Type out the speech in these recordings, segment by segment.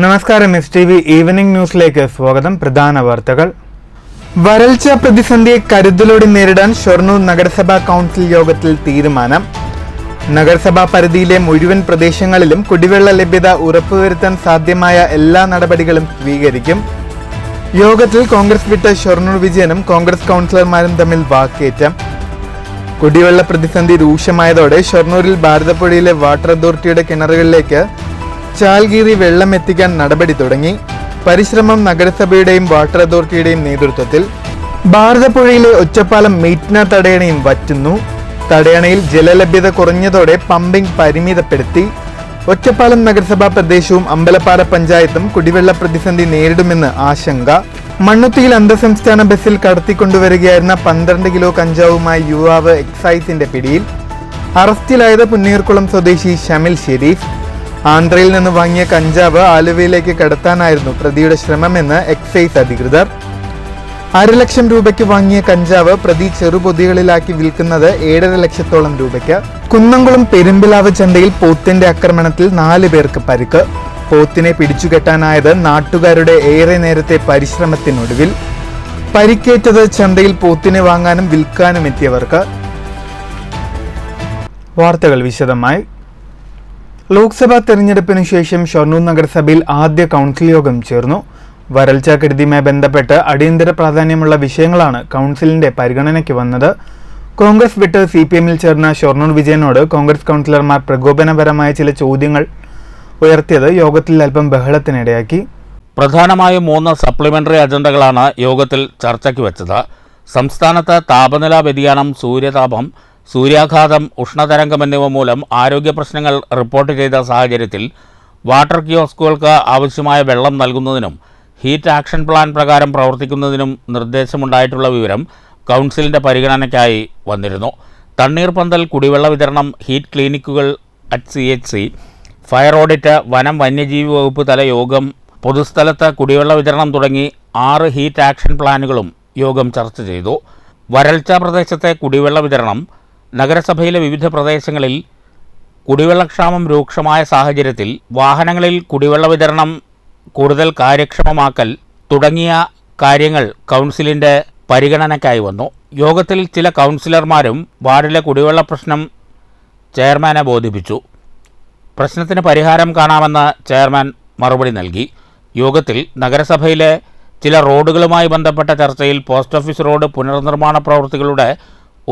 നമസ്കാരം. STV evening ന്യൂസിലേക്ക് സ്വാഗതം. പ്രധാന വാർത്തകൾ. വരൾച്ച പ്രതിസന്ധിയെ കരുതലോടെ നേരിടാൻ ഷൊർണൂർ നഗരസഭാ കൗൺസിൽ യോഗത്തിൽ തീരുമാനം. നഗരസഭാ പരിധിയിലെ മുഴുവൻ പ്രദേശങ്ങളിലും കുടിവെള്ള ലഭ്യത ഉറപ്പുവരുത്താൻ സാധ്യമായ എല്ലാ നടപടികളും സ്വീകരിക്കും. യോഗത്തിൽ കോൺഗ്രസ് വിട്ട ഷൊർണൂർ വിജയനും കോൺഗ്രസ് കൗൺസിലർമാരും തമ്മിൽ വാക്കേറ്റം. കുടിവെള്ള പ്രതിസന്ധി രൂക്ഷമായതോടെ ഷൊർണൂരിൽ ഭാരതപ്പുഴയിലെ വാട്ടർ അതോറിറ്റിയുടെ കിണറുകളിലേക്ക് ചാൽകീറി വെള്ളം എത്തിക്കാൻ നടപടി തുടങ്ങി. പരിശ്രമം നഗരസഭയുടെയും വാട്ടർ അതോറിറ്റിയുടെയും നേതൃത്വത്തിൽ. ഭാരതപ്പുഴയിലെ ഒറ്റപ്പാലം മീറ്റ്ന തടയണയും വറ്റുന്നു. തടയണയിൽ ജലലഭ്യത കുറഞ്ഞതോടെ പമ്പിംഗ് പരിമിതപ്പെടുത്തി. ഒറ്റപ്പാലം നഗരസഭാ പ്രദേശവും അമ്പലപ്പാറ പഞ്ചായത്തും കുടിവെള്ള പ്രതിസന്ധി നേരിടുമെന്ന് ആശങ്ക. മണ്ണുത്തിയിൽ അന്തർസംസ്ഥാന ബസ്സിൽ കടത്തിക്കൊണ്ടുവരികയായിരുന്ന 12 കിലോ കഞ്ചാവുമായി യുവാവ് എക്സൈസിന്റെ പിടിയിൽ. അറസ്റ്റിലായത് പുന്നീർകുളം സ്വദേശി ഷമിൽ ഷെരീഫ്. ആന്ധ്രയിൽ നിന്ന് വാങ്ങിയ കഞ്ചാവ് ആലുവയിലേക്ക് കടത്താനായിരുന്നു പ്രതിയുടെ ശ്രമമെന്ന് എക്സൈസ് അധികൃതർ. 1.5 ലക്ഷം രൂപയ്ക്ക് വാങ്ങിയ കഞ്ചാവ് പ്രതി ചെറുപൊതികളിലാക്കി വിൽക്കുന്നത് 7.5 ലക്ഷത്തോളം രൂപയ്ക്ക്. കുന്നംകുളം പെരുമ്പിലാവ് ചന്തയിൽ പോത്തിന്റെ ആക്രമണത്തിൽ 4 പേർക്ക് പരിക്ക്. പോത്തിനെ പിടിച്ചുകെട്ടാനായത് നാട്ടുകാരുടെ ഏറെ നേരത്തെ പരിശ്രമത്തിനൊടുവിൽ. പരിക്കേറ്റത് ചന്തയിൽ പോത്തിനെ വാങ്ങാനും വിൽക്കാനും എത്തിയവർക്ക്. വാർത്തകൾ വിശദമായി. ലോക്സഭാ തെരഞ്ഞെടുപ്പിനു ശേഷം ഷൊർണൂർ നഗരസഭയിൽ ആദ്യ കൗൺസിൽ യോഗം ചേർന്നു. വരൾച്ചാക്കെടുതിയുമായി ബന്ധപ്പെട്ട് അടിയന്തര പ്രാധാന്യമുള്ള വിഷയങ്ങളാണ് കൗൺസിലിന്റെ പരിഗണനയ്ക്ക് വന്നത്. കോൺഗ്രസ് വിട്ട് CPMൽ ചേർന്ന ഷൊർണൂർ വിജയനോട് കോൺഗ്രസ് കൗൺസിലർമാർ പ്രകോപനപരമായ ചില ചോദ്യങ്ങൾ ഉയർത്തിയത് യോഗത്തിൽ അല്പം ബഹളത്തിനിടയാക്കി. പ്രധാനമായും 3 സപ്ലിമെന്ററി അജണ്ടകളാണ് യോഗത്തിൽ ചർച്ചയ്ക്ക് വെച്ചത്. സംസ്ഥാനത്ത് താപനില വ്യതിയാനം, സൂര്യതാപം, സൂര്യാഘാതം, ഉഷ്ണതരംഗം എന്നിവ മൂലം ആരോഗ്യ പ്രശ്നങ്ങൾ റിപ്പോർട്ട് ചെയ്ത സാഹചര്യത്തിൽ വാട്ടർ കിയോസ്കുകൾക്ക് ആവശ്യമായ വെള്ളം നൽകുന്നതിനും ഹീറ്റ് ആക്ഷൻ പ്ലാൻ പ്രകാരം പ്രവർത്തിക്കുന്നതിനും നിർദ്ദേശമുണ്ടായിട്ടുള്ള വിവരം കൗൺസിലിൻ്റെ പരിഗണനയ്ക്കായി വന്നിരുന്നു. തണ്ണീർപന്തൽ, കുടിവെള്ള വിതരണം, ഹീറ്റ് ക്ലിനിക്കുകൾ at CHC, ഫയർ ഓഡിറ്റ്, വനം വന്യജീവി വകുപ്പ് തല യോഗം, പൊതുസ്ഥലത്ത് കുടിവെള്ള വിതരണം തുടങ്ങി 6 ഹീറ്റ് ആക്ഷൻ പ്ലാനുകളും യോഗം ചർച്ച ചെയ്തു. വരൾച്ചാ പ്രദേശത്തെ കുടിവെള്ള വിതരണം, നഗരസഭയിലെ വിവിധ പ്രദേശങ്ങളിൽ കുടിവെള്ളക്ഷാമം രൂക്ഷമായ സാഹചര്യത്തിൽ വാഹനങ്ങളിൽ കുടിവെള്ള വിതരണം കൂടുതൽ കാര്യക്ഷമമാക്കൽ തുടങ്ങിയ കാര്യങ്ങൾ കൗൺസിലിൻ്റെ പരിഗണനയ്ക്കായി വന്നു. യോഗത്തിൽ ചില കൗൺസിലർമാരും വാർഡിലെ കുടിവെള്ള പ്രശ്നം ചെയർമാനെ ബോധിപ്പിച്ചു. പ്രശ്നത്തിന് പരിഹാരം കാണാമെന്ന് ചെയർമാൻ മറുപടി നൽകി. യോഗത്തിൽ നഗരസഭയിലെ ചില റോഡുകളുമായി ബന്ധപ്പെട്ട ചർച്ചയിൽ പോസ്റ്റ് ഓഫീസ് റോഡ് പുനർനിർമ്മാണ പ്രവൃത്തികളുടെ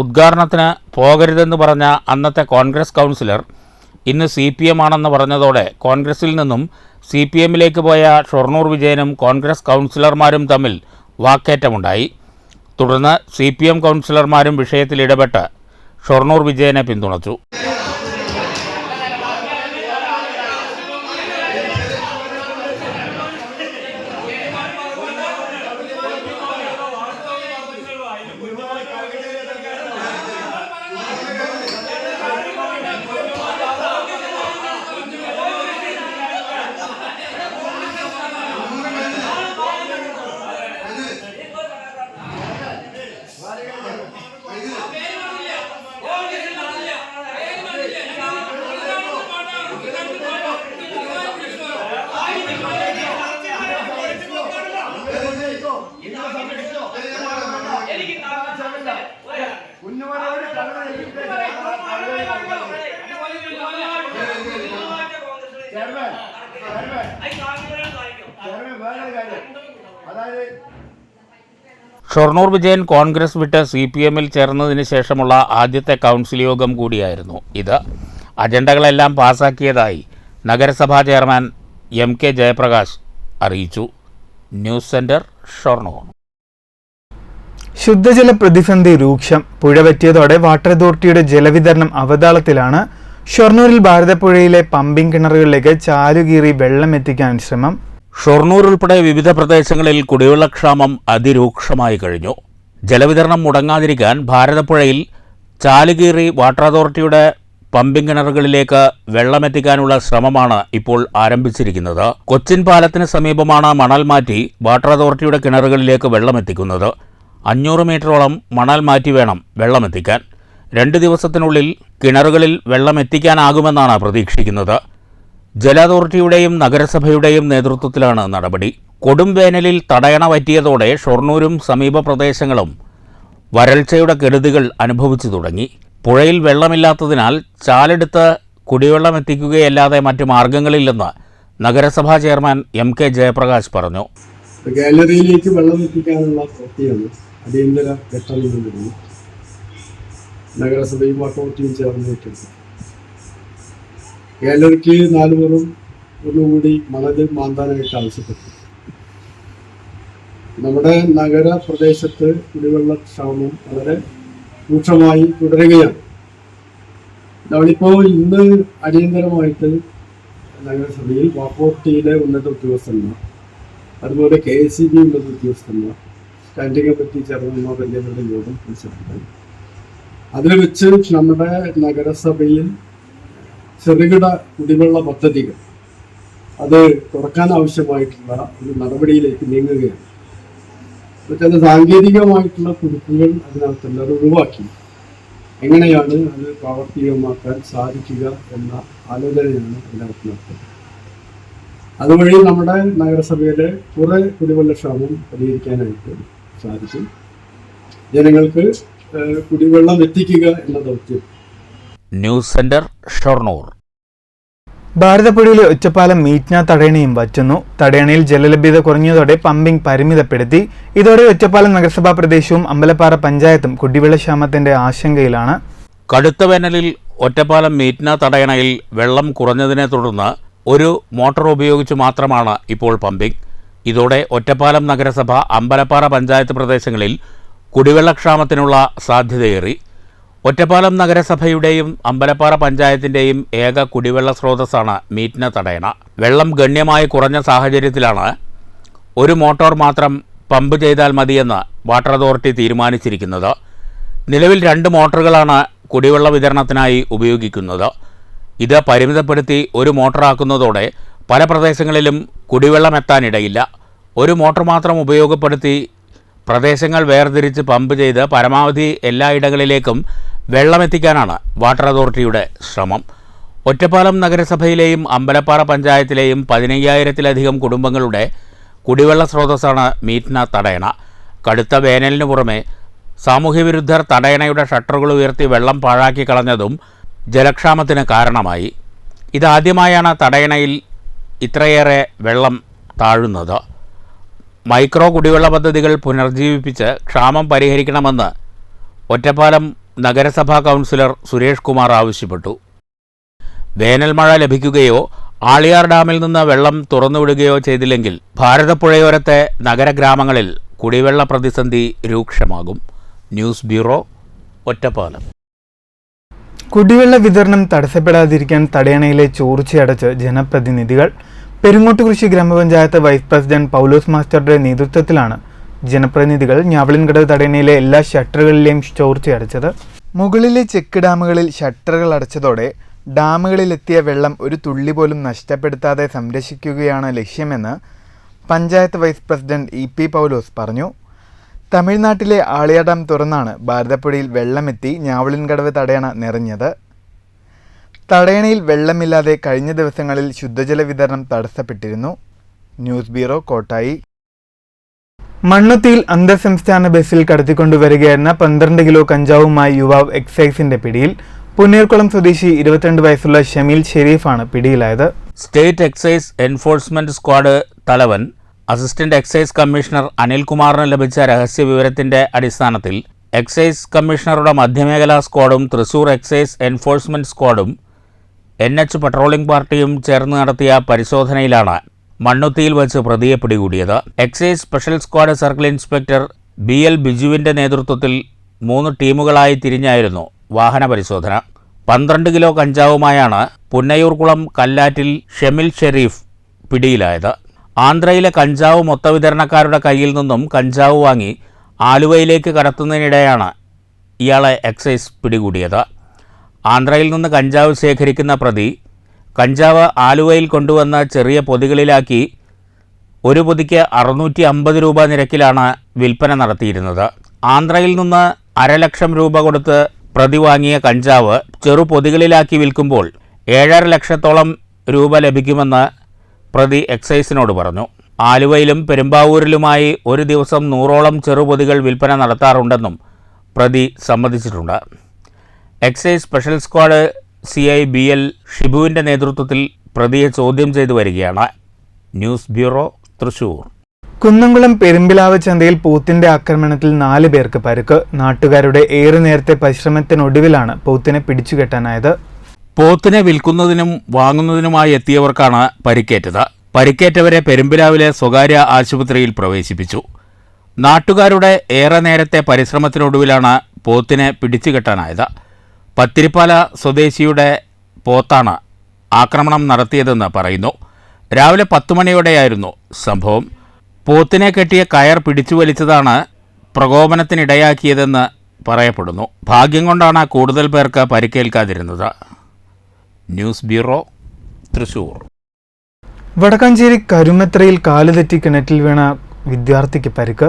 ഉദ്ഘാടനത്തിന് പോകരുതെന്ന് പറഞ്ഞ അന്നത്തെ കോൺഗ്രസ് കൗൺസിലർ ഇന്ന് CPM ആണെന്ന് പറഞ്ഞതോടെ കോൺഗ്രസിൽ നിന്നും CPMലേക്ക് പോയ ഷൊർണൂർ വിജയനും കോൺഗ്രസ് കൗൺസിലർമാരും തമ്മിൽ വാക്കേറ്റമുണ്ടായി. തുടർന്ന് CPM കൗൺസിലർമാരും വിഷയത്തിൽ ഇടപെട്ട് ഷൊർണൂർ വിജയനെ പിന്തുണച്ചു. ഷൊർണൂർ വിജയൻ കോൺഗ്രസ് വിട്ട് CPMൽ ചേർന്നതിന് ശേഷമുള്ള ആദ്യത്തെ കൗൺസിൽ യോഗം കൂടിയായിരുന്നു ഇത്. അജണ്ടകളെല്ലാം പാസാക്കിയതായി നഗരസഭാ ചെയർമാൻ MK ജയപ്രകാശ് അറിയിച്ചു. News centre, Shoranur. ശുദ്ധജല പ്രതിസന്ധി രൂക്ഷം. പുഴ പറ്റിയതോടെ വാട്ടർ അതോറിറ്റിയുടെ ജലവിതരണം അവതാളത്തിലാണ്. ഷൊർണൂരിൽ ഭാരതപ്പുഴയിലെ പമ്പിംഗ് കിണറുകളിലേക്ക് ചാലുകീറി വെള്ളം എത്തിക്കാൻ ശ്രമം. ഷൊർണൂർ ഉൾപ്പെടെ വിവിധ പ്രദേശങ്ങളിൽ കുടിവെള്ളക്ഷാമം അതിരൂക്ഷമായി കഴിഞ്ഞു. ജലവിതരണം മുടങ്ങാതിരിക്കാൻ ഭാരതപ്പുഴയിൽ ചാലുകീറി വാട്ടർ അതോറിറ്റിയുടെ പമ്പിംഗ് കിണറുകളിലേക്ക് വെള്ളമെത്തിക്കാനുള്ള ശ്രമമാണ് ഇപ്പോൾ ആരംഭിച്ചിരിക്കുന്നത്. കൊച്ചിൻ പാലത്തിന് സമീപമാണ് മണൽ മാറ്റി വാട്ടർ അതോറിറ്റിയുടെ കിണറുകളിലേക്ക് വെള്ളമെത്തിക്കുന്നത്. 500 മീറ്ററോളം മണൽ മാറ്റി വേണം വെള്ളമെത്തിക്കാൻ. 2 ദിവസത്തിനുള്ളിൽ കിണറുകളിൽ വെള്ളമെത്തിക്കാനാകുമെന്നാണ് പ്രതീക്ഷിക്കുന്നത്. ജല അതോറിറ്റിയുടെയും നഗരസഭയുടെയും നേതൃത്വത്തിലാണ് നടപടി. കൊടും വേനലിൽ തടയണ വറ്റിയതോടെ ഷൊർണൂരും സമീപ പ്രദേശങ്ങളും വരൾച്ചയുടെ കെടുതികൾ അനുഭവിച്ചു തുടങ്ങി. പുഴയിൽ വെള്ളമില്ലാത്തതിനാൽ ചാലെടുത്ത് കുടിവെള്ളം എത്തിക്കുകയല്ലാതെ മറ്റു മാർഗങ്ങളില്ലെന്ന് നഗരസഭാ ചെയർമാൻ MK ജയപ്രകാശ് പറഞ്ഞു. ഗാലറിയിലേക്ക് വെള്ളം എത്തിക്കാനുള്ള പ്രവൃത്തിയാണ് അടിയന്തര ഘട്ടം നഗരസഭയും അതോറിറ്റിയും ചേർന്ന് വെക്കുന്നത്. ഗാലറിക്ക് 4 പുറം ഒന്നുകൂടി മണൽ മാന്താനായിട്ട് ആവശ്യപ്പെട്ടു. നമ്മുടെ നഗരപ്രദേശത്ത് കുടിവെള്ള ക്ഷാമം വളരെ രൂക്ഷമായി തുടരുകയാണ്. നമ്മളിപ്പോൾ ഇന്ന് അടിയന്തരമായിട്ട് നഗരസഭയിൽ അതോറിറ്റിയിലെ ഉന്നത ഉദ്യോഗസ്ഥന്മാർ, അതുപോലെ KSEB ഉന്നത ഉദ്യോഗസ്ഥന്മാർ, സ്റ്റാൻഡിംഗ് കമ്മിറ്റി ചെയർമാൻമാർ എന്നിവരുടെ യോഗം വിളിച്ചിട്ടുണ്ട്. അതിൽ വെച്ച് നമ്മുടെ നഗരസഭയിൽ ചെറുകിട കുടിവെള്ള പദ്ധതികൾ അത് തുറക്കാൻ ആവശ്യമായിട്ടുള്ള ഒരു നടപടിയിലേക്ക് നീങ്ങുകയാണ്. ചില സാങ്കേതികമായിട്ടുള്ള കുരുക്കുകൾ അതിനകത്തുണ്ട്. അത് ഒഴിവാക്കി എങ്ങനെയാണ് അത് പ്രാവർത്തികമാക്കാൻ സാധിക്കുക എന്ന ആലോചനയാണ് ഇതിനകത്ത് നടത്തുന്നത്. അതുവഴി നമ്മുടെ നഗരസഭയിലെ കുറെ കുടിവെള്ള ക്ഷാമം പരിഹരിക്കാനായിട്ട് സാധിക്കും. ജനങ്ങൾക്ക് കുടിവെള്ളം എത്തിക്കുക എന്ന ദൗത്യം. News centre, Shoranur. ഭാരതപ്പുഴയിലെ ഒറ്റപ്പാലം മീറ്റ്ന തടയണയും വറ്റുന്നു. തടയണയിൽ ജലലഭ്യത കുറഞ്ഞതോടെ പമ്പിംഗ് പരിമിതപ്പെടുത്തി. ഇതോടെ ഒറ്റപ്പാലം നഗരസഭാ പ്രദേശവും അമ്പലപ്പാറ പഞ്ചായത്തും കുടിവെള്ളക്ഷാമത്തിന്റെ ആശങ്കയിലാണ്. കടുത്ത വേനലിൽ ഒറ്റപ്പാലം മീറ്റ്ന തടയണയിൽ വെള്ളം കുറഞ്ഞതിനെ തുടർന്ന് ഒരു മോട്ടോർ ഉപയോഗിച്ച് മാത്രമാണ് ഇപ്പോൾ പമ്പിംഗ്. ഇതോടെ ഒറ്റപ്പാലം നഗരസഭ, അമ്പലപ്പാറ പഞ്ചായത്ത് പ്രദേശങ്ങളിൽ കുടിവെള്ളക്ഷാമത്തിനുള്ള സാധ്യതയേറി. ഒറ്റപ്പാലം നഗരസഭയുടെയും അമ്പലപ്പാറ പഞ്ചായത്തിൻ്റെയും ഏക കുടിവെള്ള സ്രോതസ്സാണ് മീറ്റ്ന തടയണ. വെള്ളം ഗണ്യമായി കുറഞ്ഞ സാഹചര്യത്തിലാണ് ഒരു മോട്ടോർ മാത്രം പമ്പ് ചെയ്താൽ മതിയെന്ന് വാട്ടർ അതോറിറ്റി തീരുമാനിച്ചിരിക്കുന്നത്. നിലവിൽ 2 മോട്ടോറുകളാണ് കുടിവെള്ള വിതരണത്തിനായി ഉപയോഗിക്കുന്നത്. ഇത് പരിമിതപ്പെടുത്തി ഒരു മോട്ടോറാക്കുന്നതോടെ പല പ്രദേശങ്ങളിലും കുടിവെള്ളം എത്താനിടയില്ല. ഒരു മോട്ടോർ മാത്രം ഉപയോഗപ്പെടുത്തി പ്രദേശങ്ങൾ വേർതിരിച്ച് പമ്പ് ചെയ്ത് പരമാവധി എല്ലായിടങ്ങളിലേക്കും വെള്ളമെത്തിക്കാനാണ് വാട്ടർ അതോറിറ്റിയുടെ ശ്രമം. ഒറ്റപ്പാലം നഗരസഭയിലെയും അമ്പലപ്പാറ പഞ്ചായത്തിലെയും 15,000-ലധികം കുടുംബങ്ങളുടെ കുടിവെള്ള സ്രോതസ്സാണ് മീറ്റ്ന തടയണ. കടുത്ത വേനലിനു പുറമെ സാമൂഹ്യവിരുദ്ധർ തടയണയുടെ ഷട്ടറുകൾ ഉയർത്തി വെള്ളം പാഴാക്കി കളഞ്ഞതും ജലക്ഷാമത്തിന് കാരണമായി. ഇതാദ്യമായാണ് തടയണയിൽ ഇത്രയേറെ വെള്ളം താഴുന്നത്. മൈക്രോ കുടിവെള്ള പദ്ധതികൾ പുനർജീവിപ്പിച്ച് ക്ഷാമം പരിഹരിക്കണമെന്ന് ഒറ്റപ്പാലം നഗരസഭാ കൗൺസിലർ സുരേഷ് കുമാർ ആവശ്യപ്പെട്ടു. വേനൽ മഴ ലഭിക്കുകയോ ആളിയാർ ഡാമിൽ നിന്ന് വെള്ളം തുറന്നുവിടുകയോ ചെയ്തില്ലെങ്കിൽ ഭാരതപ്പുഴയോരത്തെ നഗരഗ്രാമങ്ങളിൽ കുടിവെള്ള പ്രതിസന്ധി രൂക്ഷമാകും. News bureau, Ottapalam. കുടിവെള്ള വിതരണം തടസ്സപ്പെടാതിരിക്കാൻ തടയണയിലെ ചോർച്ചയടച്ച് ജനപ്രതിനിധികൾ. പെരുങ്ങോട്ടുകുരിശി ഗ്രാമപഞ്ചായത്ത് വൈസ് പ്രസിഡന്റ് പൗലോസ് മാസ്റ്ററുടെ നേതൃത്വത്തിലാണ് ജനപ്രതിനിധികൾ ഞാവലിൻകടവ് തടയണയിലെ എല്ലാ ഷട്ടറുകളിലെയും ചോർച്ചയടച്ചത്. മുകളിലെ ചെക്ക് ഡാമുകളിൽ ഷട്ടറുകൾ അടച്ചതോടെ ഡാമുകളിലെത്തിയ വെള്ളം ഒരു തുള്ളി പോലും നഷ്ടപ്പെടുത്താതെ സംരക്ഷിക്കുകയാണ് ലക്ഷ്യമെന്ന് പഞ്ചായത്ത് വൈസ് പ്രസിഡന്റ് EP പൗലോസ് പറഞ്ഞു. തമിഴ്നാട്ടിലെ ആളിയാർ ഡാം തുറന്നാണ് ഭാരതപ്പുഴയിൽ വെള്ളമെത്തി ഞാവലിൻകടവ് തടയണ നിറഞ്ഞത്. തടയണയിൽ വെള്ളമില്ലാതെ കഴിഞ്ഞ ദിവസങ്ങളിൽ ശുദ്ധജല വിതരണം തടസ്സപ്പെട്ടിരുന്നു. News bureau, Kottayi. മണ്ണുത്തിയിൽ അന്തർ സംസ്ഥാന ബസ്സിൽ കടത്തിക്കൊണ്ടുവരികയായിരുന്ന 12 കിലോ കഞ്ചാവുമായി യുവാവ് എക്സൈസിന്റെ പിടിയിൽ. പുന്നേർക്കുളം സ്വദേശി 22 വയസ്സുള്ള ഷമീൽ ഷെരീഫാണ് പിടിയിലായത്. സ്റ്റേറ്റ് എക്സൈസ് എൻഫോഴ്സ്മെന്റ് സ്ക്വാഡ് തലവൻ അസിസ്റ്റന്റ് എക്സൈസ് കമ്മീഷണർ അനിൽകുമാറിന് ലഭിച്ച രഹസ്യ വിവരത്തിന്റെ അടിസ്ഥാനത്തിൽ എക്സൈസ് കമ്മീഷണറുടെ മധ്യമേഖലാ സ്ക്വാഡും തൃശൂർ എക്സൈസ് എൻഫോഴ്സ്മെന്റ് സ്ക്വാഡും NH പട്രോളിംഗ് പാർട്ടിയും ചേർന്ന് നടത്തിയ പരിശോധനയിലാണ് മണ്ണുത്തിയിൽ വച്ച് പ്രതിയെ പിടികൂടിയത്. Excise special squad circle inspector BL ബിജുവിന്റെ നേതൃത്വത്തിൽ 3 ടീമുകളായി തിരിഞ്ഞായിരുന്നു വാഹന പരിശോധന. 12 കിലോ കഞ്ചാവുമായാണ് പുന്നയൂർകുളം കല്ലാറ്റിൽ ഷമീൽ ഷെരീഫ് പിടിയിലായത്. ആന്ധ്രയിലെ കഞ്ചാവ് മൊത്തവിതരണക്കാരുടെ കയ്യിൽ നിന്നും കഞ്ചാവ് വാങ്ങി ആലുവയിലേക്ക് കടത്തുന്നതിനിടെയാണ് ഇയാളെ എക്സൈസ് പിടികൂടിയത്. ആന്ധ്രയിൽ നിന്ന് കഞ്ചാവ് ശേഖരിക്കുന്ന പ്രതി കഞ്ചാവ് ആലുവയിൽ കൊണ്ടുവന്ന് ചെറിയ പൊതികളിലാക്കി ഒരു പൊതിക്ക് 650 രൂപ നിരക്കിലാണ് വിൽപ്പന നടത്തിയിരുന്നത്. ആന്ധ്രയിൽ നിന്ന് 1,00,000 രൂപ കൊടുത്ത് പ്രതി വാങ്ങിയ കഞ്ചാവ് ചെറു പൊതികളിലാക്കി വിൽക്കുമ്പോൾ 7,50,000 ലക്ഷത്തോളം രൂപ ലഭിക്കുമെന്ന് പ്രതി എക്സൈസിനോട് പറഞ്ഞു. ആലുവയിലും പെരുമ്പാവൂരിലുമായി ഒരു ദിവസം 100ഓളം ചെറുപൊതികൾ വിൽപ്പന നടത്താറുണ്ടെന്നും പ്രതി സമ്മതിച്ചിട്ടുണ്ട്. Excise special squad CI BL ഷിബുവിൻ്റെ നേതൃത്വത്തിൽ പ്രതിയെ ചോദ്യം ചെയ്തു വരികയാണ്. News bureau, Thrissur. കുന്നംകുളം പെരുമ്പിലാവ് ചന്തയിൽ പോത്തിന്റെ ആക്രമണത്തിൽ 4 പേർക്ക് പരിക്ക്. നാട്ടുകാരുടെ ഏറെ നേരത്തെ പരിശ്രമത്തിനൊടുവിലാണ് പോത്തിനെ പിടിച്ചുകെട്ടാനായത്. പോത്തിനെ വിൽക്കുന്നതിനും വാങ്ങുന്നതിനുമായി എത്തിയവർക്കാണ് പരിക്കേറ്റത്. പരിക്കേറ്റവരെ പെരുമ്പിലാവിലെ സ്വകാര്യ ആശുപത്രിയിൽ പ്രവേശിപ്പിച്ചു. നാട്ടുകാരുടെ ഏറെ നേരത്തെ പരിശ്രമത്തിനൊടുവിലാണ് പോത്തിനെ പിടിച്ചുകെട്ടാനായത്. പത്തിരിപ്പാല സ്വദേശിയുടെ പോത്താണ് ആക്രമണം നടത്തിയതെന്ന് പറയുന്നു. രാവിലെ 10 മണിയോടെയായിരുന്നു സംഭവം. പോത്തിനെ കെട്ടിയ കയർ പിടിച്ചു വലിച്ചതാണ് പ്രകോപനത്തിനിടയാക്കിയതെന്ന് പറയപ്പെടുന്നു. ഭാഗ്യം കൊണ്ടാണ് കൂടുതൽ പേർക്ക് പരിക്കേൽക്കാതിരുന്നത്. News bureau, Thrissur. വടക്കാഞ്ചേരി കരുമത്രയിൽ കാലുതെറ്റി കിണറ്റിൽ വീണ വിദ്യാർത്ഥിക്ക് പരിക്ക്.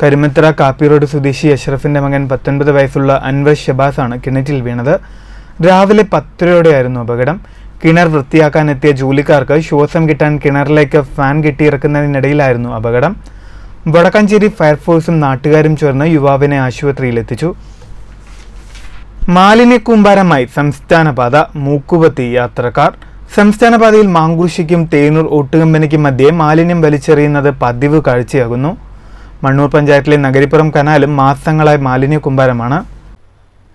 കരുമത്ര കാപ്പി റോഡ് സ്വദേശി അഷ്റഫിന്റെ മകൻ 19 വയസ്സുള്ള അൻവർ ഷബാസാണ് കിണറ്റിൽ വീണത്. രാവിലെ 10:30യോടെയായിരുന്നു അപകടം. കിണർ വൃത്തിയാക്കാനെത്തിയ ജോലിക്കാർക്ക് ശ്വാസം കിട്ടാൻ കിണറിലേക്ക് ഫാൻ കെട്ടിയിറക്കുന്നതിനിടയിലായിരുന്നു അപകടം. വടക്കാഞ്ചേരി ഫയർഫോഴ്സും നാട്ടുകാരും ചേർന്ന് യുവാവിനെ ആശുപത്രിയിലെത്തിച്ചു. മാലിന്യക്കൂമ്പാരമായി സംസ്ഥാനപാത, മൂക്കുപത്തി യാത്രക്കാർ. സംസ്ഥാനപാതയിൽ മാങ്കുറിശ്ശിക്കും തേനൂർ ഓട്ടുകമ്പനിക്കും മധ്യേ മാലിന്യം വലിച്ചെറിയുന്നത് പതിവ് കാഴ്ചയാകുന്നു. മണ്ണൂർ പഞ്ചായത്തിലെ നഗരിപ്പുറം കനാലും മാസങ്ങളായി മാലിന്യക്കൂമ്പാരമാണ്.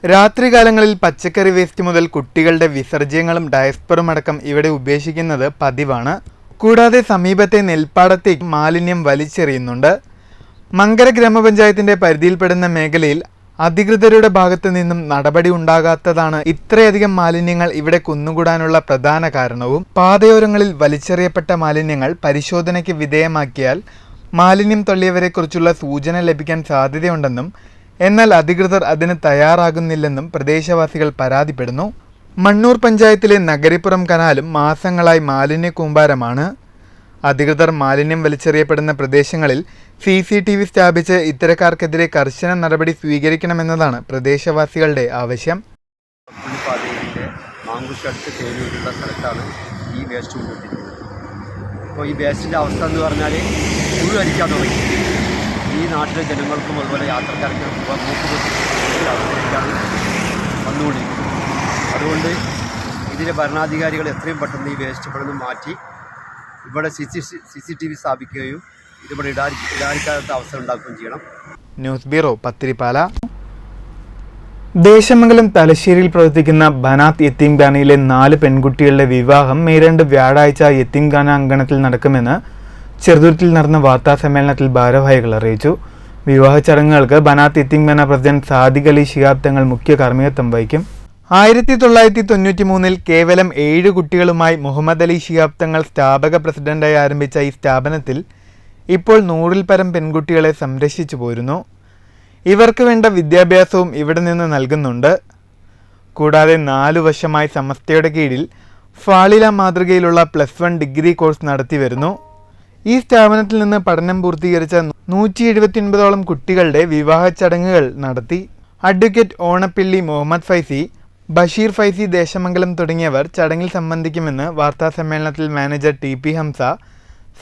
രാത്രികാലങ്ങളിൽ പച്ചക്കറി വേസ്റ്റ് മുതൽ കുട്ടികളുടെ വിസർജ്യങ്ങളും ഡയസ്പറും അടക്കം ഇവിടെ ഉപേക്ഷിക്കുന്നത് പതിവാണ്. കൂടാതെ സമീപത്തെ നെൽപ്പാടത്തേക്ക് മാലിന്യം വലിച്ചെറിയുന്നുണ്ട്. മങ്കര ഗ്രാമപഞ്ചായത്തിന്റെ പരിധിയിൽപ്പെടുന്ന മേഖലയിൽ അധികൃതരുടെ ഭാഗത്തു നിന്നും നടപടി ഉണ്ടാകാത്തതാണ് ഇത്രയധികം മാലിന്യങ്ങൾ ഇവിടെ കുന്നുകൂടാനുള്ള പ്രധാന കാരണവും. പാതയോരങ്ങളിൽ വലിച്ചെറിയപ്പെട്ട മാലിന്യങ്ങൾ പരിശോധനയ്ക്ക് വിധേയമാക്കിയാൽ മാലിന്യം തള്ളിയവരെക്കുറിച്ചുള്ള സൂചന ലഭിക്കാൻ സാധ്യതയുണ്ടെന്നും എന്നാൽ അധികൃതർ അതിന് തയ്യാറാകുന്നില്ലെന്നും പ്രദേശവാസികൾ പരാതിപ്പെടുന്നു. മണ്ണൂർ പഞ്ചായത്തിലെ നഗരിപ്പുറം കനാലും മാസങ്ങളായി മാലിന്യ കൂമ്പാരമാണ്. അധികൃതർ മാലിന്യം വലിച്ചെറിയപ്പെടുന്ന പ്രദേശങ്ങളിൽ CCTV സ്ഥാപിച്ച് ഇത്തരക്കാർക്കെതിരെ കർശന നടപടി സ്വീകരിക്കണമെന്നതാണ് പ്രദേശവാസികളുടെ ആവശ്യം. മാങ്കുറിശ്ശി തേനൂരുള്ള സ്ഥലത്താണ് ഈ വേസ്റ്റ് കൊണ്ടുവന്നിരിക്കുന്നത്. അപ്പോൾ ഈ വേസ്റ്റിൻ്റെ അവസ്ഥ എന്ന് പറഞ്ഞാൽ മുഴുവൻ അടിക്കാൻ തുടങ്ങി. ഈ നാട്ടിലെ ജനങ്ങൾക്കും അതുപോലെ യാത്രക്കാർക്കും അവസ്ഥയിലേക്കാണ് വന്നുകൊണ്ടിരിക്കുന്നത്. അതുകൊണ്ട് ഇതിലെ ഭരണാധികാരികൾ എത്രയും പെട്ടെന്ന് ഈ വേസ്റ്റ് ഇവിടെ നിന്ന് മാറ്റി ഇവിടെ CCTV സ്ഥാപിക്കുകയും ഇതിവിടെ ഇടാതിരിക്കാത്ത അവസ്ഥ ഉണ്ടാക്കുകയും ചെയ്യണം. News bureau, Pathiripala. ദേശമംഗലം തലശ്ശേരിയിൽ പ്രവർത്തിക്കുന്ന ബനാത്ത് യത്തീംഖാനയിലെ 4 പെൺകുട്ടികളുടെ വിവാഹം മെയ് 2 വ്യാഴാഴ്ച യത്തീംഖാന അങ്കണത്തിൽ നടക്കുമെന്ന് ചെറുതുരുത്തിൽ നടന്ന വാർത്താസമ്മേളനത്തിൽ ഭാരവാഹികൾ അറിയിച്ചു. വിവാഹ ചടങ്ങുകൾക്ക് ബനാത്ത് യത്തീംഖാന പ്രസിഡന്റ് സാദിഖ് അലി ശിഹാബ് തങ്ങൾ മുഖ്യ കാർമ്മികത്വം വഹിക്കും. 1993 കേവലം 7 കുട്ടികളുമായി മുഹമ്മദ് അലി ശിഹാബ് തങ്ങൾ സ്ഥാപക പ്രസിഡന്റായി ആരംഭിച്ച ഈ സ്ഥാപനത്തിൽ ഇപ്പോൾ 100-ൽ പരം പെൺകുട്ടികളെ സംരക്ഷിച്ചു പോരുന്നു. ഇവർക്ക് വേണ്ട വിദ്യാഭ്യാസവും ഇവിടെ നിന്ന് നൽകുന്നുണ്ട്. കൂടാതെ 4 വർഷമായി സമസ്തയുടെ കീഴിൽ ഫാളില മാതൃകയിലുള്ള +1 ഡിഗ്രി കോഴ്സ് നടത്തി വരുന്നു. ഈ സ്ഥാപനത്തിൽ നിന്ന് പഠനം പൂർത്തീകരിച്ച 179ഓളം കുട്ടികളുടെ വിവാഹ ചടങ്ങുകൾ നടത്തി. അഡ്വക്കേറ്റ് ഓണപ്പിള്ളി മുഹമ്മദ് ഫൈസി, ബഷീർ ഫൈസി ദേശമംഗലം തുടങ്ങിയവർ ചടങ്ങിൽ സംബന്ധിക്കുമെന്ന് വാർത്താസമ്മേളനത്തിൽ manager TP Hamsa,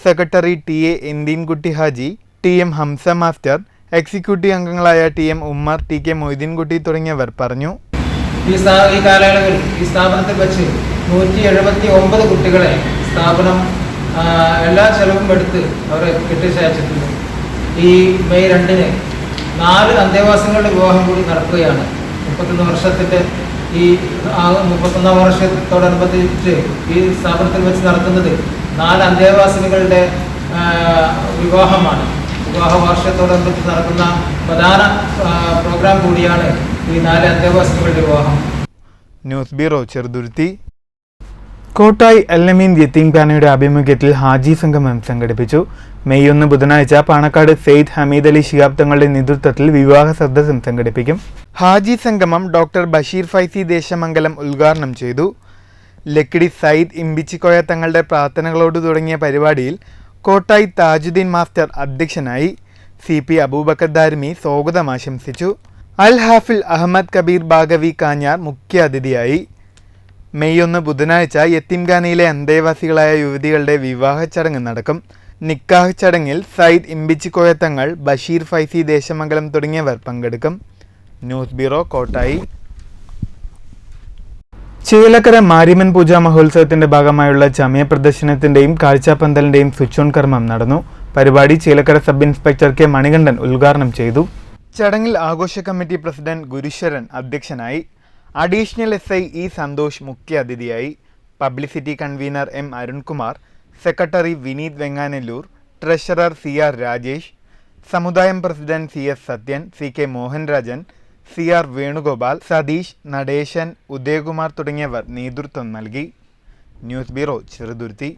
secretary TA എൻദീൻകുട്ടി Haji, TM Hamsa master, executive അംഗങ്ങളായ TM ഉമ്മർ, TK മൊയ്തീൻകുട്ടി തുടങ്ങിയവർ പറഞ്ഞു. ഈ കാലയളവിൽ ഈ സ്ഥാപനത്തിൽ വെച്ച് 179 കുട്ടികളെ സ്ഥാപനം എല്ലാ ചെലവും എടുത്ത് അവരെ കെട്ടിച്ചയച്ചിട്ടുണ്ട്. ഈ മെയ് 2-ന് 4 അന്തേവാസികളുടെ വിവാഹം കൂടി നടക്കുകയാണ്. 31 വർഷത്തിൻ്റെ ഈ 31 വർഷത്തോടനുബന്ധിച്ച് ഈ സ്ഥാപനത്തിൽ വെച്ച് നടത്തുന്നത് 4 അന്തേവാസികളുടെ വിവാഹമാണ്. വിവാഹ വാർഷികത്തോടനുബന്ധിച്ച് നടക്കുന്ന പ്രധാന പ്രോഗ്രാം കൂടിയാണ് ഈ 4 അന്തേവാസികളുടെ വിവാഹം. News bureau, Cheruthuruthy. കോട്ടായി അൽ-അമീൻ യത്തീംഖാനയുടെ ആഭിമുഖ്യത്തിൽ ഹാജി സംഗമം സംഘടിപ്പിച്ചു. മെയ് 1 ബുധനാഴ്ച പാണക്കാട് സെയ്ദ് ഹമീദ് അലി ശിഹാബ് തങ്ങളുടെ നേതൃത്വത്തിൽ വിവാഹ സദസ്സും സംഘടിപ്പിക്കും. ഹാജി സംഗമം ഡോക്ടർ ബഷീർ ഫൈസി ദേശമംഗലം ഉദ്ഘാടനം ചെയ്തു. ലക്കിടി സയ്യിദ് ഇമ്പിച്ചിക്കോയ തങ്ങളുടെ പ്രാർത്ഥനകളോട് തുടങ്ങിയ പരിപാടിയിൽ കോട്ടായി താജുദ്ദീൻ മാസ്റ്റർ അധ്യക്ഷനായി. CP അബൂബക്കർ ദാരിമി സ്വാഗതം ആശംസിച്ചു. അൽ ഹാഫിൽ അഹമ്മദ് കബീർ ബാഗവി കാഞ്ഞാർ മുഖ്യാതിഥിയായി. മെയ് 1 ബുധനാഴ്ച യത്തീംഖാനയിലെ അന്തേവാസികളായ യുവതികളുടെ വിവാഹ ചടങ്ങ് നടക്കും. നിക്കാഹ് ചടങ്ങിൽ സയ്യിദ് ഇമ്പിച്ചിക്കോയ തങ്ങൾ, ബഷീർ ഫൈസി ദേശമംഗലം തുടങ്ങിയവർ പങ്കെടുക്കും. News bureau, Kottayi. ചേലക്കര മാരിമൻ പൂജാ മഹോത്സവത്തിന്റെ ഭാഗമായുള്ള ചമയ പ്രദർശനത്തിന്റെയും കാഴ്ചാപ്പന്തലിന്റെയും സ്വിച്ച് ഓൺ കർമ്മം നടന്നു. പരിപാടി Chelakkara sub inspector K Manikandan ഉദ്ഘാടനം ചെയ്തു. ചടങ്ങിൽ ആഘോഷ കമ്മിറ്റി പ്രസിഡന്റ് ഗുരുശരൻ അധ്യക്ഷനായി. അഡീഷണൽ SI ഇ സന്തോഷ് മുഖ്യ അതിഥിയായി. Publicity convener M Arunkumar, secretary Vineeth Venganallur, treasurer CR Rajesh, സമുദായം president CS Sathyan, CK Mohanrajan, CR Venugopal, Satheesh, Nadesan, Udayakumar തുടങ്ങിയവർ നേതൃത്വം നൽകി. News bureau, Cheruthuruthy.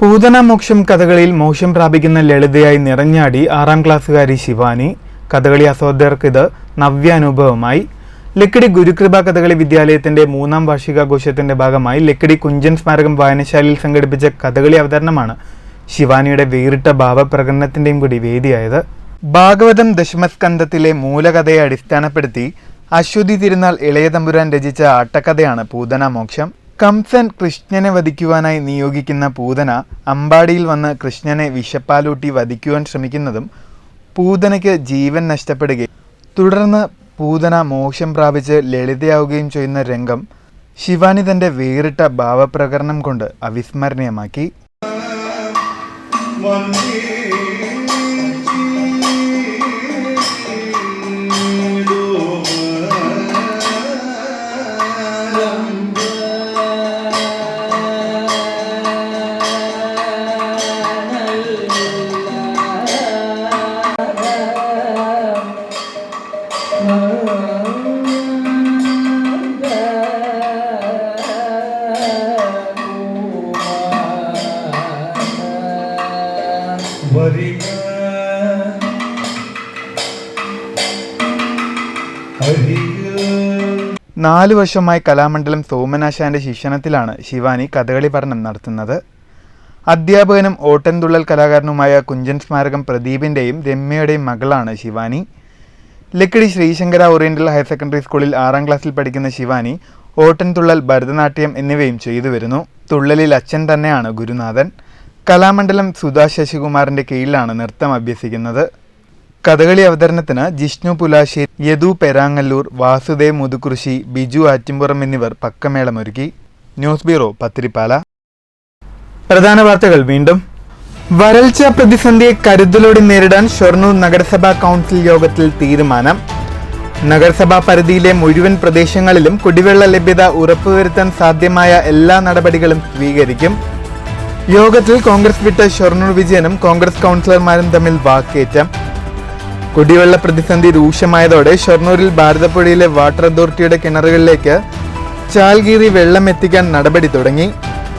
പൂതന മോക്ഷം കഥകളിയിൽ മോക്ഷം പ്രാപിക്കുന്ന ലളിതയായി നിറഞ്ഞാടി 6ാം ക്ലാസ്സുകാരി ശിവാനി. കഥകളി ആസ്വാദകർക്ക് ഇത് നവ്യാനുഭവമായി. ലക്കിടി ഗുരുകൃപ കഥകളി വിദ്യാലയത്തിന്റെ 3ാം വാർഷികാഘോഷത്തിന്റെ ഭാഗമായി ലക്കിടി കുഞ്ചൻ സ്മാരകം വായനശാലയിൽ സംഘടിപ്പിച്ച കഥകളി അവതരണമാണ് ശിവാനിയുടെ വേറിട്ട ഭാവപ്രകടനത്തിന്റെയും കൂടി വേദിയായത്. ഭാഗവതം ദശമസ്കന്ധത്തിലെ മൂലകഥയെ അടിസ്ഥാനപ്പെടുത്തി അശ്വതി തിരുനാൾ ഇളയ തമ്പുരാൻ രചിച്ച ആട്ടക്കഥയാണ് പൂതന മോക്ഷം. കംസൻ കൃഷ്ണനെ വധിക്കുവാനായി നിയോഗിക്കുന്ന പൂതന അമ്പാടിയിൽ വന്ന് കൃഷ്ണനെ വിഷപ്പാലൂട്ടി വധിക്കുവാൻ ശ്രമിക്കുന്നതും പൂതനയ്ക്ക് ജീവൻ നഷ്ടപ്പെടുകയും തുടർന്ന് പൂതന മോക്ഷം പ്രാപിച്ച് ലളിതയാവുകയും ചെയ്യുന്ന രംഗം ശിവാനി തന്റെ വേറിട്ട ഭാവപ്രകടനം കൊണ്ട് അവിസ്മരണീയമാക്കി. നാലു വർഷമായി കലാമണ്ഡലം സോമനാശാന്റെ ശിക്ഷണത്തിലാണ് ശിവാനി കഥകളി പഠനം നടത്തുന്നത്. അധ്യാപകനും ഓട്ടൻതുള്ളൽ കലാകാരനുമായ കുഞ്ചൻ സ്മാരകം പ്രദീപിന്റെയും രമ്യയുടെയും മകളാണ് Shivani. Lakkidi Sreesankara oriental higher secondary സ്കൂളിൽ 6ാം ക്ലാസ്സിൽ പഠിക്കുന്ന ശിവാനി ഓട്ടൻതുള്ളൽ, ഭരതനാട്യം എന്നിവയും ചെയ്തു വരുന്നു. തുള്ളലിൽ അച്ഛൻ തന്നെയാണ് ഗുരുനാഥൻ. കലാമണ്ഡലം സുധാ ശശികുമാറിന്റെ കീഴിലാണ് നൃത്തം അഭ്യസിക്കുന്നത്. കഥകളി അവതരണത്തിന് ജിഷ്ണു പുലാശ്ശേരി, യദു പെരാങ്ങല്ലൂർ, വാസുദേവ് മുതുകുറിശി, ബിജു ആറ്റിമ്പുറം എന്നിവർ പക്കമേളമൊരുക്കി. News bureau, Pathiripala. പ്രധാന വാർത്തകൾ വീണ്ടും. വരൾച്ച പ്രതിസന്ധിയെ കരുതലോടെ നേരിടാൻ ഷൊർണൂർ നഗരസഭാ കൗൺസിൽ യോഗത്തിൽ തീരുമാനം. നഗരസഭാ പരിധിയിലെ മുഴുവൻ പ്രദേശങ്ങളിലും കുടിവെള്ള ലഭ്യത ഉറപ്പുവരുത്താൻ സാധ്യമായ എല്ലാ നടപടികളും സ്വീകരിക്കും. യോഗത്തിൽ കോൺഗ്രസ് വിട്ട ഷൊർണൂർ വിജയനും കോൺഗ്രസ് കൗൺസിലർമാരും തമ്മിൽ വാക്കേറ്റം. കുടിവെള്ള പ്രതിസന്ധി രൂക്ഷമായതോടെ ഷൊർണൂരിൽ ഭാരതപ്പുഴയിലെ വാട്ടർ അതോറിറ്റിയുടെ കിണറുകളിലേക്ക് ചാൽകീറി വെള്ളം എത്തിക്കാൻ നടപടി തുടങ്ങി.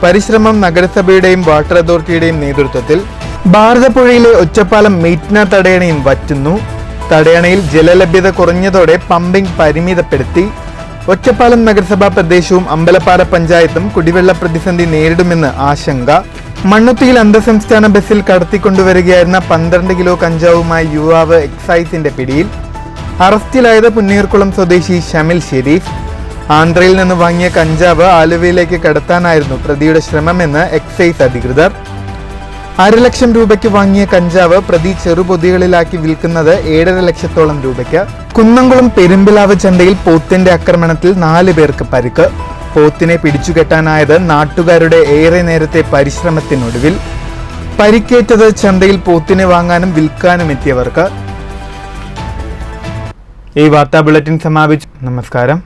പരിശ്രമം നഗരസഭയുടെയും വാട്ടർ അതോറിറ്റിയുടെയും നേതൃത്വത്തിൽ. ഭാരതപ്പുഴയിലെ ഒറ്റപ്പാലം മെയ്റ്റ്ന തടയണയും വറ്റുന്നു. തടയണയിൽ ജലലഭ്യത കുറഞ്ഞതോടെ പമ്പിംഗ് പരിമിതപ്പെടുത്തി. ഒറ്റപ്പാലം നഗരസഭാ പ്രദേശവും അമ്പലപ്പാറ പഞ്ചായത്തും കുടിവെള്ള പ്രതിസന്ധി നേരിടുമെന്ന് ആശങ്ക. മണ്ണുത്തിയിൽ അന്തർസംസ്ഥാന ബസ്സിൽ കടത്തിക്കൊണ്ടുവരികയായിരുന്ന 12 കിലോ കഞ്ചാവുമായി യുവാവ് എക്സൈസിന്റെ പിടിയിൽ. അറസ്റ്റിലായത് പുന്നീർകുളം സ്വദേശി ഷമിൽ ഷെരീഫ്. ആന്ധ്രയിൽ നിന്ന് വാങ്ങിയ കഞ്ചാവ് ആലുവയിലേക്ക് കടത്താനായിരുന്നു പ്രതിയുടെ ശ്രമമെന്ന് എക്സൈസ് അധികൃതർ. 1.5 ലക്ഷം രൂപയ്ക്ക് വാങ്ങിയ കഞ്ചാവ് പ്രതി ചെറുപൊതികളിലാക്കി വിൽക്കുന്നത് 7.5 ലക്ഷത്തോളം രൂപയ്ക്ക്. കുന്നംകുളം പെരുമ്പിലാവ് ചന്തയിൽ പോത്തിന്റെ ആക്രമണത്തിൽ 4 പേർക്ക് പരിക്ക്. പോത്തിനെ പിടിച്ചുകെട്ടാനായത് നാട്ടുകാരുടെ ഏറെ നേരത്തെ പരിശ്രമത്തിനൊടുവിൽ. പരിക്കേറ്റത് ചന്തയിൽ പോത്തിനെ വാങ്ങാനും വിൽക്കാനും എത്തിയവർക്ക്. ഈ വാർത്താ ബുള്ളറ്റിൻ സമാപിച്ചു. നമസ്കാരം.